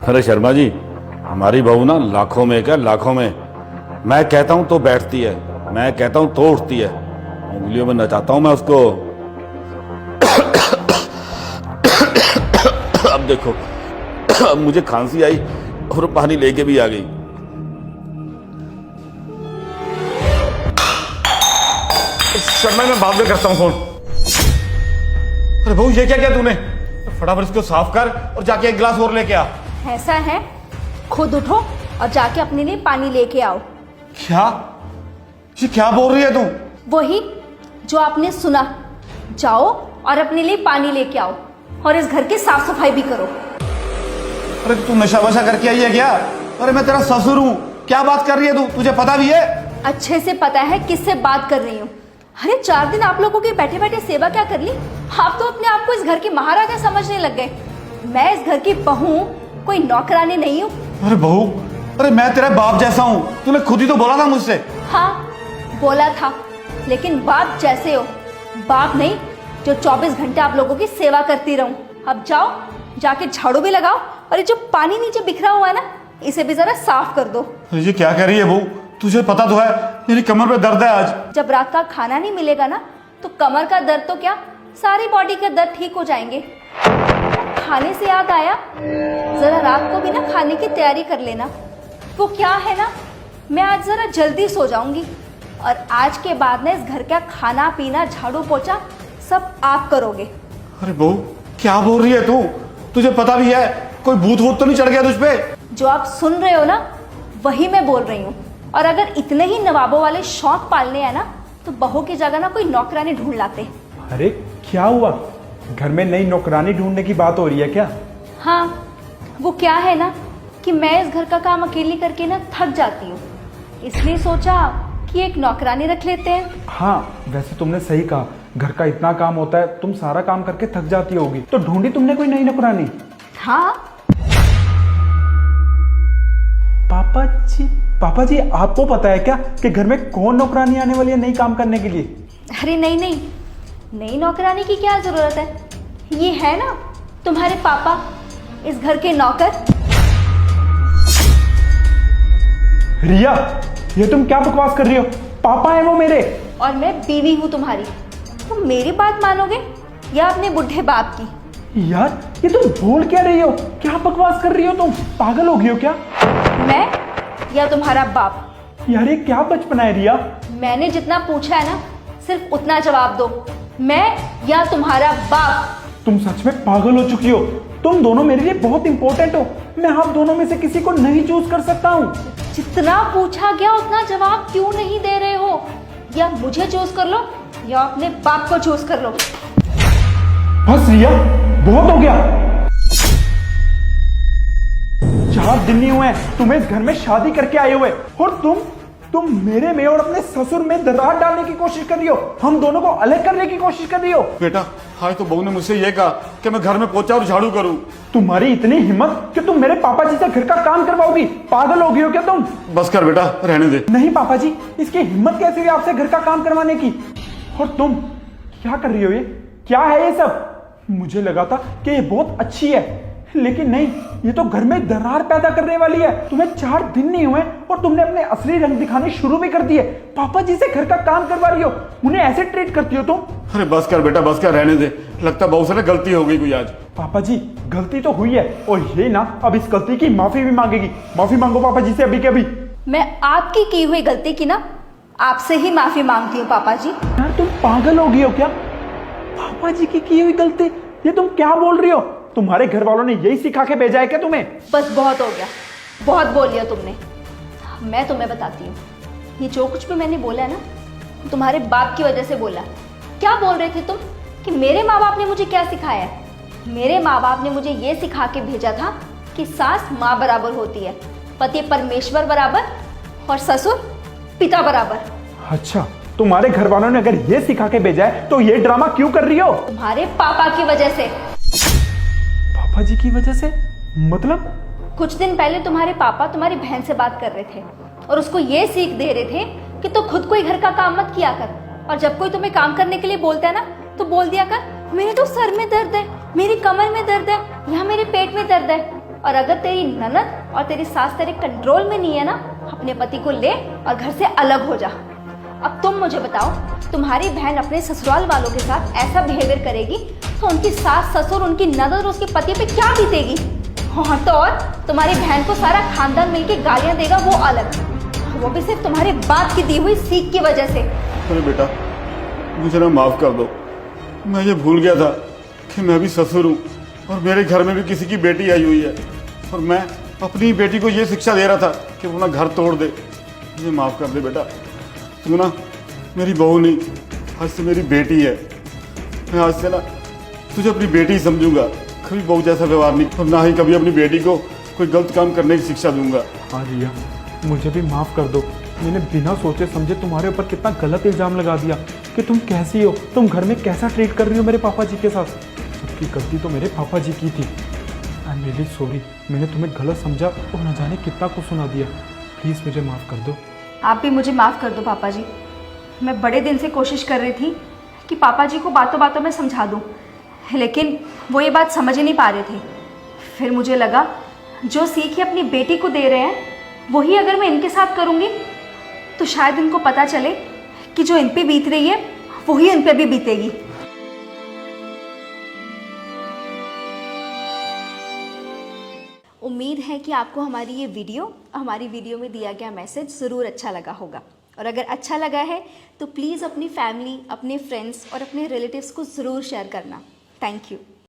अरे शर्मा जी, हमारी बहू ना लाखों में क्या लाखों में। मैं कहता हूं तो बैठती है, मैं कहता हूं तो उठती है। उंगलियों में नचाता हूं मैं उसको। अब देखो, अब मुझे खांसी आई और पानी लेके भी आ गई। शर्मा, मैं बाद में करता हूं फोन। अरे बहू, ये क्या किया तूने? फटाफट इसको साफ कर और जाके एक गिलास और लेके आ। ऐसा है, खुद उठो और जाके अपने लिए पानी लेके आओ। क्या? ये क्या बोल रही है तू? वही जो आपने सुना। जाओ और अपने लिए पानी लेके आओ और इस घर की साफ सफाई भी करो। अरे तू नशा वशा करके आई है क्या? अरे मैं तेरा ससुर हूँ, क्या बात कर रही है तू? तुझे पता भी है? अच्छे से पता है किससे बात कर रही हूँ। अरे 4 दिन आप लोगों की बैठे बैठे सेवा क्या कर ली? आप तो अपने आप को इस घर की महाराजा समझने लग गए। मैं इस घर की बहू हूँ, कोई नौकरानी नहीं हूँ। अरे बहू, अरे मैं तेरा बाप जैसा हूँ, तूने खुद ही तो बोला था मुझसे। हाँ बोला था, लेकिन बाप जैसे हो, बाप नहीं जो 24 घंटे आप लोगों की सेवा करती रहूं। अब जाओ, जाके झाड़ू भी लगाओ और ये जो पानी नीचे बिखरा हुआ है ना, इसे भी जरा साफ कर दो। ये क्या कह रही है बहू? तुझे पता तो है मेरी कमर पे दर्द है आज। जब रात का खाना नहीं मिलेगा ना, तो कमर का दर्द तो क्या, सारी बॉडी के दर्द ठीक हो जाएंगे। खाने से याद आया, जरा रात को भी ना खाने की तैयारी कर लेना। वो क्या है ना, मैं आज जरा जल्दी सो जाऊंगी और आज के बाद ना इस घर का खाना पीना झाड़ू पोछा सब आप करोगे। अरे बहू, क्या बोल रही है तू? तुझे पता भी है कोई भूत वूत तो नहीं चढ़ गया तुझ पे? जो आप सुन रहे हो ना, वही मैं बोल रही हूँ। और अगर इतने ही नवाबों वाले शौक पालने हैं ना, तो बहू की जगह ना कोई नौकरानी ढूंढ लाते। अरे क्या हुआ? घर में नई नौकरानी ढूंढने की बात हो रही है क्या? हाँ, वो क्या है ना कि मैं इस घर का काम अकेली करके ना थक जाती हूँ, इसलिए सोचा कि एक नौकरानी रख लेते हैं। हाँ, वैसे तुमने सही कहा, घर का इतना काम होता है, तुम सारा काम करके थक जाती होगी। तो ढूंढी तुमने कोई नई नौकरानी? हाँ। पापा जी आपको पता है क्या कि घर में कौन नौकरानी आने वाली है नई काम करने के लिए? अरे नहीं नहीं, नई नौकरानी की क्या जरूरत है? ये है ना तुम्हारे पापा, इस घर के नौकर। रिया, ये तुम क्या बकवास कर रही हो? पापा है वो मेरे। और मैं बीवी हूँ तुम्हारी। तुम मेरी बात मानोगे या अपने बुढ़े बाप की? यार, ये तुम बोल क्या रही हो? क्या बकवास कर रही हो तुम? पागल हो गई हो क्या? मैं या तुम्हारा बाप? यार ये क्या बचपना है रिया? मैंने जितना पूछा है ना, सिर्फ उतना जवाब दो। मैं या तुम्हारा बाप? तुम सच में पागल हो चुकी हो। तुम दोनों मेरे लिए बहुत इंपॉर्टेंट हो। मैं आप दोनों में से किसी को नहीं चूज कर सकता हूँ। जितना पूछा गया उतना जवाब क्यों नहीं दे रहे हो? या मुझे चूज कर लो या अपने बाप को चूज कर लो। बस रिया, बहुत हो गया। 4 दिन नहीं हुए हैं तुम्हें इस घर में शादी करके आए हुए, और तुम मेरे में और अपने ससुर में दरार डालने की कोशिश कर रही हो। हम दोनों को अलग करने की कोशिश कर रही हो। बेटा, आज तो बहू ने मुझसे ये कहा कि मैं घर में पोछा और झाड़ू करूं। तुम्हारी इतनी हिम्मत कि तुम मेरे पापा जी से घर का काम करवाओगी? पागल हो गई हो क्या तुम? बस कर बेटा, रहने दे। नहीं पापा जी, इसकी हिम्मत कैसे हुई आपसे घर का काम करवाने की? और तुम क्या कर रही हो? ये क्या है ये सब? मुझे लगा था कि ये बहुत अच्छी है, लेकिन नहीं, ये तो घर में दरार पैदा करने वाली है। तुम्हें 4 दिन नहीं हुए और तुमने अपने असली रंग दिखाने शुरू भी कर दिए। पापा जी से घर का काम करवा रही हो, उन्हें ऐसे ट्रीट करती हो तुम? अरे बस कर बेटा, बस कर, रहने दे। लगता बहू से ना गलती हो गई कोई आज। पापा जी, गलती तो हुई है और ये ना अब इस गलती की माफी भी मांगेगी। माफी मांगो पापा जी से अभी के अभी। मैं आपकी की हुई गलती की ना आपसे ही माफी मांगती हूँ पापा जी। यार तुम पागल हो गई हो क्या? पापा जी की हुई गलती? ये तुम क्या बोल रही हो? तुम्हारे घर वालों ने यही सिखा के भेजा है क्या तुम्हें? बस बहुत हो गया, बहुत बोल लिया तुमने। मैं तुम्हें बताती हूँ, ये जो कुछ भी मैंने बोला है ना, तुम्हारे बाप की वजह से बोला। क्या बोल रहे थे तुम कि मेरे माँ बाप ने मुझे क्या सिखाया है? मेरे माँ बाप ने मुझे ये सिखा के भेजा था कि सास माँ बराबर होती है, पति परमेश्वर बराबर और ससुर पिता बराबर। अच्छा, तुम्हारे घर वालों ने अगर ये सिखा के भेजा है तो ये ड्रामा क्यों कर रही हो? तुम्हारे पापा की वजह से। पापा जी की वजह से? मतलब? कुछ दिन पहले तुम्हारे पापा तुम्हारी बहन से बात कर रहे थे और उसको ये सीख दे रहे थे कि तो खुद कोई घर का काम मत किया कर, और जब कोई तुम्हें काम करने के लिए बोलता है ना, तो बोल दिया कर मेरे तो सर में दर्द है, मेरी कमर में दर्द है, यहाँ मेरे पेट में दर्द है। और अगर तेरी ननद और तेरी सास तेरे कंट्रोल में नहीं है ना, अपने पति को ले और घर से अलग हो जा। अब तुम मुझे बताओ, तुम्हारी बहन अपने ससुराल वालों के साथ ऐसा बिहेवियर करेगी तो उनकी सास, ससुर, उनकी ननद और उसके पति पे क्या बीतेगी? हाँ तो और तुम्हारी बहन को सारा खानदान मिलके गालियां देगा, वो अलग, वो भी सिर्फ तुम्हारे बाप की दी हुई सीख की वजह से। अरे बेटा, मुझे ना माफ कर दो। मैं ये भूल गया था कि मैं भी ससुर हूँ और मेरे घर में भी किसी की बेटी आई हुई है, और मैं अपनी बेटी को ये शिक्षा दे रहा था कि वो अपना घर तोड़ दे। मुझे माफ कर दे बेटा, तू ना मेरी बहू नहीं, आज से मेरी बेटी है। मैं आज से ना तुझे अपनी बेटी ही समझूंगा, कभी बहू जैसा व्यवहार नहीं, और ना ही कभी अपनी बेटी को कोई गलत काम करने की शिक्षा दूंगा। हाँ रिया, मुझे भी माफ़ कर दो। मैंने बिना सोचे समझे तुम्हारे ऊपर कितना गलत इल्ज़ाम लगा दिया कि तुम कैसी हो, तुम घर में कैसा ट्रीट कर रही हो मेरे पापा जी के साथ। सबकी गलती तो मेरे पापा जी की थी। आई एम रियली सॉरी, मैंने तुम्हें गलत समझा और न जाने कितना कुछ सुना दिया। प्लीज़ मुझे माफ़ कर दो। आप भी मुझे माफ़ कर दो पापा जी। मैं बड़े दिन से कोशिश कर रही थी कि पापा जी को बातों बातों में समझा दूं, लेकिन वो ये बात समझ ही नहीं पा रहे थे। फिर मुझे लगा जो सीख ये अपनी बेटी को दे रहे हैं वही अगर मैं इनके साथ करूँगी तो शायद इनको पता चले कि जो इन पे बीत रही है वही इन पे भी बीतेगी। उम्मीद है कि आपको हमारी वीडियो में दिया गया मैसेज ज़रूर अच्छा लगा होगा, और अगर अच्छा लगा है तो प्लीज़ अपनी फैमिली, अपने फ्रेंड्स और अपने रिलेटिव्स को ज़रूर शेयर करना। Thank you.